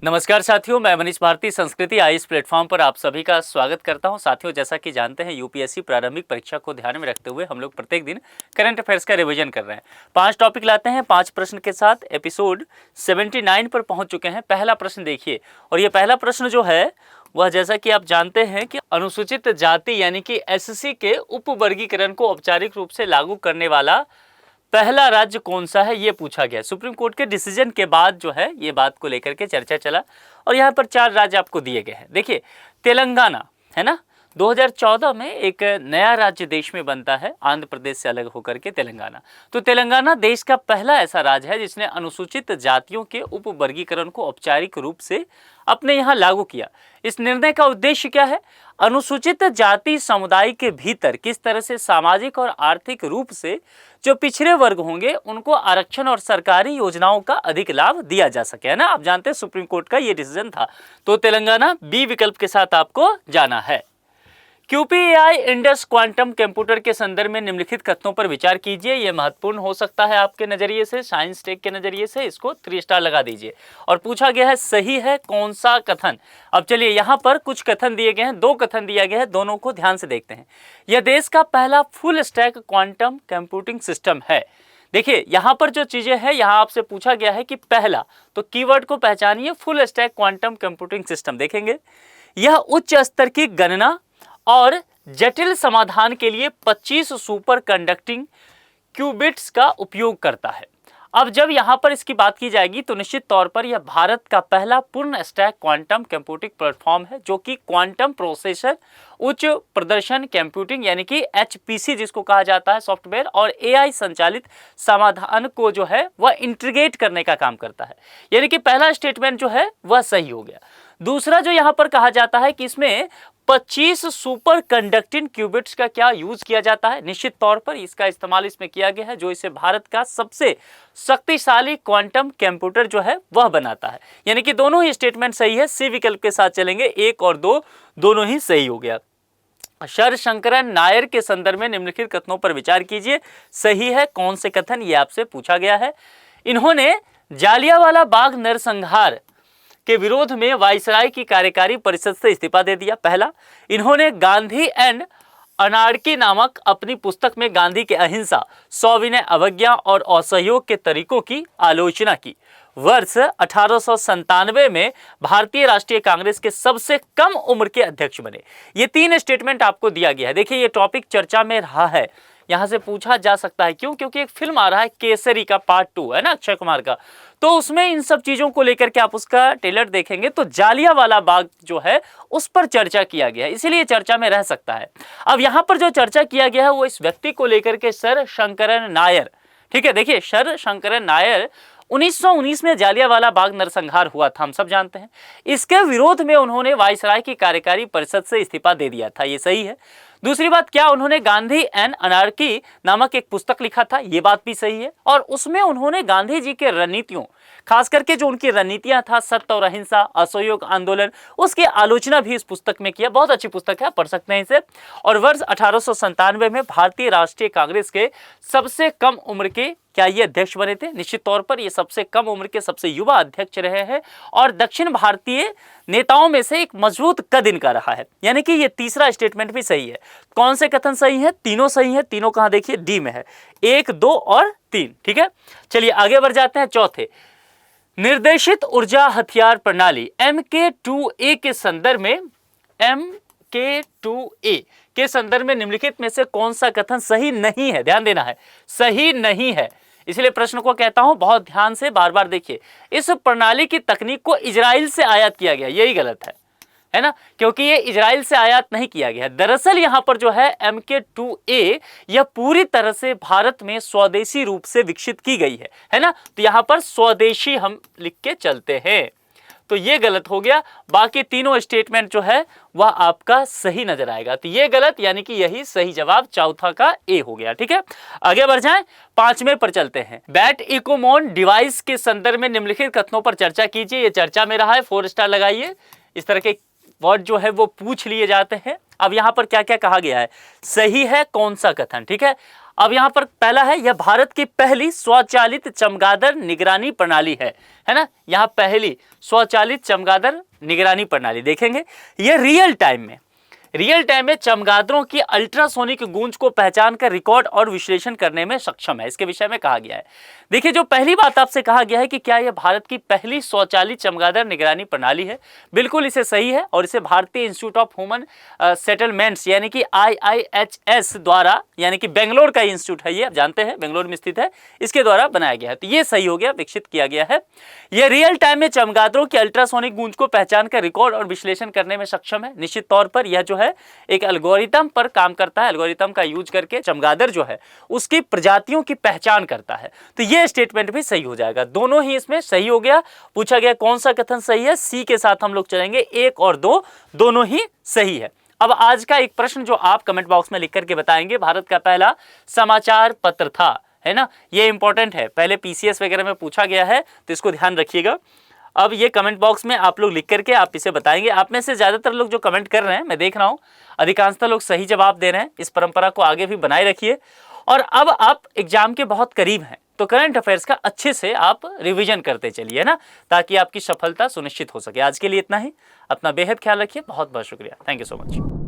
नमस्कार साथियों, मैं मनीष भारती संस्कृति आई इस प्लेटफॉर्म पर आप सभी का स्वागत करता हूं। साथियों, जैसा कि जानते हैं यूपीएससी प्रारंभिक परीक्षा को ध्यान में रखते हुए हम लोग प्रत्येक दिन करंट अफेयर्स का रिवीजन कर रहे हैं। 5 टॉपिक लाते हैं 5 प्रश्न के साथ। एपिसोड 79 पर पहुंच चुके हैं। पहला प्रश्न देखिए, और ये पहला प्रश्न जो है वह जैसा कि आप जानते हैं कि अनुसूचित जाति यानी कि एससी के उप वर्गीकरण को औपचारिक रूप से लागू करने वाला पहला राज्य कौन सा है, ये पूछा गया। सुप्रीम कोर्ट के डिसीजन के बाद जो है ये बात को लेकर के चर्चा चला और यहाँ पर 4 राज्य आपको दिए गए हैं। देखिए, तेलंगाना है ना, 2014 में एक नया राज्य देश में बनता है, आंध्र प्रदेश से अलग होकर के तेलंगाना। तो तेलंगाना देश का पहला ऐसा राज्य है जिसने अनुसूचित जातियों के उप वर्गीकरण को औपचारिक रूप से अपने यहाँ लागू किया। इस निर्णय का उद्देश्य क्या है? अनुसूचित जाति समुदाय के भीतर किस तरह से सामाजिक और आर्थिक रूप से जो पिछड़े वर्ग होंगे उनको आरक्षण और सरकारी योजनाओं का अधिक लाभ दिया जा सके, है ना। आप जानते हैं सुप्रीम कोर्ट का ये डिसीजन था। तो तेलंगाना बी विकल्प के साथ आपको जाना है। क्यूपीएआई इंडस क्वांटम कंप्यूटर के संदर्भ में निम्नलिखित कथनों पर विचार कीजिए। यह महत्वपूर्ण हो सकता है आपके नजरिए से, साइंस टेक के नजरिए से। इसको 3 स्टार लगा दीजिए। और पूछा गया है सही है कौन सा कथन। अब चलिए, यहाँ पर कुछ कथन दिए गए हैं, 2 कथन दिया गया है, दोनों को ध्यान से देखते हैं। यह देश का पहला full stack quantum computing system है। देखिए, यहाँ पर जो चीजें हैं, यहाँ आपसे पूछा गया है कि पहला, तो कीवर्ड को पहचानिए, full stack quantum computing system. देखेंगे, यह उच्च स्तर की गणना और जटिल समाधान के लिए 25 सुपर कंडक्टिंग क्यूबिट्स का उपयोग करता है। अब जब यहाँ पर इसकी बात की जाएगी तो निश्चित तौर पर यह भारत का पहला पूर्ण स्टैक क्वांटम कंप्यूटिंग प्लेटफॉर्म है, जो कि क्वांटम प्रोसेसर, उच्च प्रदर्शन कंप्यूटिंग यानी कि एचपीसी जिसको कहा जाता है सॉफ्टवेयर, और एआई संचालित समाधान को जो है वह इंटीग्रेट करने का काम करता है। यानी कि पहला स्टेटमेंट जो है वह सही हो गया। दूसरा जो यहाँ पर कहा जाता है कि इसमें 25 सुपर कंडक्टिंग क्यूबिट्स का क्या यूज किया जाता है, निश्चित तौर पर इसका इस्तेमाल इसमें किया गया है, जो इसे भारत का सबसे शक्तिशाली क्वांटम कंप्यूटर जो है वह बनाता है। यानी कि दोनों ही स्टेटमेंट सही है। सी विकल्प के साथ चलेंगे, 1 और 2 दोनों ही सही हो गया। सर शंकरन नायर के संदर्भ में निम्नलिखित कथनों पर विचार कीजिए। सही है कौन से कथन, ये आपसे पूछा गया है। इन्होंने जालियांवाला बाग नरसंहार के विरोध में वायसराय की कार्यकारी परिषद से इस्तीफा दे दिया। पहला, इन्होंने गांधी एंड अनार्की नामक अपनी पुस्तक में गांधी के अहिंसा, सविनय अवज्ञा और असहयोग के तरीकों की आलोचना की। वर्ष 1897 में भारतीय राष्ट्रीय कांग्रेस के सबसे कम उम्र के अध्यक्ष बने। ये 3 स्टेटमेंट आपको दिया गया है। देखिए, ये टॉपिक चर्चा में रहा है, यहां से पूछा जा सकता है। क्यों? क्योंकि एक फिल्म आ रहा है केसरी का पार्ट 2, है ना, अक्षय कुमार का। तो उसमें इन सब चीजों को लेकर के आप उसका ट्रेलर देखेंगे तो जालियांवाला बाग जो है उस पर चर्चा किया गया है, इसीलिए चर्चा में रह सकता है। अब यहां पर जो चर्चा किया गया है वो इस व्यक्ति को लेकर के, सर शंकरन नायर। ठीक है, देखिए, सर शंकरन नायर 1919 में जालियांवाला बाग नरसंहार हुआ था, हम सब जानते हैं। इसके विरोध में उन्होंने वायसराय की कार्यकारी परिषद से इस्तीफा दे दिया था, ये सही है। दूसरी बात, क्या उन्होंने गांधी एंड अनार्की नामक एक पुस्तक लिखा था, ये बात भी सही है। और उसमें उन्होंने गांधी जी के रणनीतियों, खास करके जो उनकी रणनीतियां था, सत्य और अहिंसा, असहयोग आंदोलन, उसकी आलोचना भी इस पुस्तक में किया। बहुत अच्छी पुस्तक है, पढ़ सकते हैं इसे। और वर्ष 1897 में भारतीय राष्ट्रीय कांग्रेस के सबसे कम उम्र के क्या ये अध्यक्ष बने थे? निश्चित तौर पर ये सबसे कम उम्र के सबसे युवा अध्यक्ष रहे हैं और दक्षिण भारतीय नेताओं में से एक मजबूत कद इनका रहा है। यानी कि ये तीसरा स्टेटमेंट भी सही है। कौन से कथन सही है? तीनों सही है। तीनों कहां देखिए, डी में है, 1, 2 और 3। ठीक है, चलिए आगे बढ़ जाते हैं। चौथे, निर्देशित ऊर्जा हथियार प्रणाली MK2A के संदर्भ में, MK2A के संदर्भ में निम्नलिखित में से कौन सा कथन सही नहीं है? ध्यान देना है, सही नहीं है। इसलिए प्रश्न को कहता हूं बहुत ध्यान से, बार बार देखिए। इस प्रणाली की तकनीक को इजराइल से आयात किया गया, यही गलत है ना, क्योंकि ये इजराइल से आयात नहीं किया गया। दरअसल यहां पर जो है MK2A यह पूरी तरह से भारत में स्वदेशी रूप से विकसित की गई है ना। तो यहां पर स्वदेशी हम लिख के चलते हैं, तो ये गलत हो गया। बाकी तीनों स्टेटमेंट जो है वह आपका सही नजर आएगा। तो ये गलत, यानी कि यही सही जवाब चौथा का ए हो गया। ठीक है, आगे बढ़ जाएं, 5वें पर चलते हैं। बैट इकोमोन डिवाइस के संदर्भ में निम्नलिखित कथनों पर चर्चा कीजिए। ये चर्चा में रहा है, 4 स्टार लगाइए। इस तरह के वर्ड जो है वो पूछ लिए जाते हैं। अब यहां पर क्या क्या कहा गया है, सही है कौन सा कथन? ठीक है, अब यहाँ पर पहला है, यह भारत की पहली स्वचालित चमगादड़ निगरानी प्रणाली है ना। यहाँ पहली स्वचालित चमगादड़ निगरानी प्रणाली देखेंगे, यह रियल टाइम में चमगादड़ों की अल्ट्रासोनिक गूंज को पहचान कर रिकॉर्ड और विश्लेषण करने में सक्षम है, इसके विषय में कहा गया है। देखिए, जो पहली बात आपसे कहा गया है कि क्या यह भारत की पहली स्वचालित चमगादड़ निगरानी प्रणाली है, बिल्कुल इसे सही है, और इसे भारतीय इंस्टीट्यूट ऑफ ह्यूमन सेटलमेंट्स यानी कि IIHS द्वारा, यानी कि बेंगलोर का इंस्टीट्यूट है, ये आप जानते हैं बेंगलोर में स्थित है, इसके द्वारा बनाया गया है। तो ये सही हो गया, विकसित किया गया है। यह रियल टाइम में चमगादड़ों की अल्ट्रासोनिक गूंज को पहचान कर रिकॉर्ड और विश्लेषण करने में सक्षम है। निश्चित तौर पर यह जो है एक एल्गोरिथम पर काम करता है, एल्गोरिथम का यूज करके चमगादड़ जो है उसकी प्रजातियों की पहचान करता है। तो यह स्टेटमेंट भी सही हो जाएगा, दोनों ही इसमें सही हो गया। पूछा गया कौन सा कथन सही है, सी के साथ हम लोग चलेंगे, 1 और 2 दोनों ही सही है। अब आज का एक प्रश्न जो आप कमेंट बॉक्स में लिख करके बताएंगे, भारत का पहला समाचार पत्र था, है ना, ये इंपॉर्टेंट है, पहले PCS वगैरह में पूछा गया है, तो इसको ध्यान रखिएगा। अब ये कमेंट बॉक्स में आप लोग लिख करके आप इसे बताएंगे। आप में से ज्यादातर लोग जो कमेंट कर रहे हैं, मैं देख रहा हूं अधिकांशतः लोग सही जवाब दे रहे हैं। इस परंपरा को आगे भी बनाए रखिए। और अब आप एग्जाम के बहुत करीब हैं, तो करंट अफेयर्स का अच्छे से आप रिवीजन करते चलिए ना, ताकि आपकी सफलता सुनिश्चित हो सके। आज के लिए इतना ही, अपना बेहद ख्याल रखिए, बहुत बहुत शुक्रिया, थैंक यू सो मच।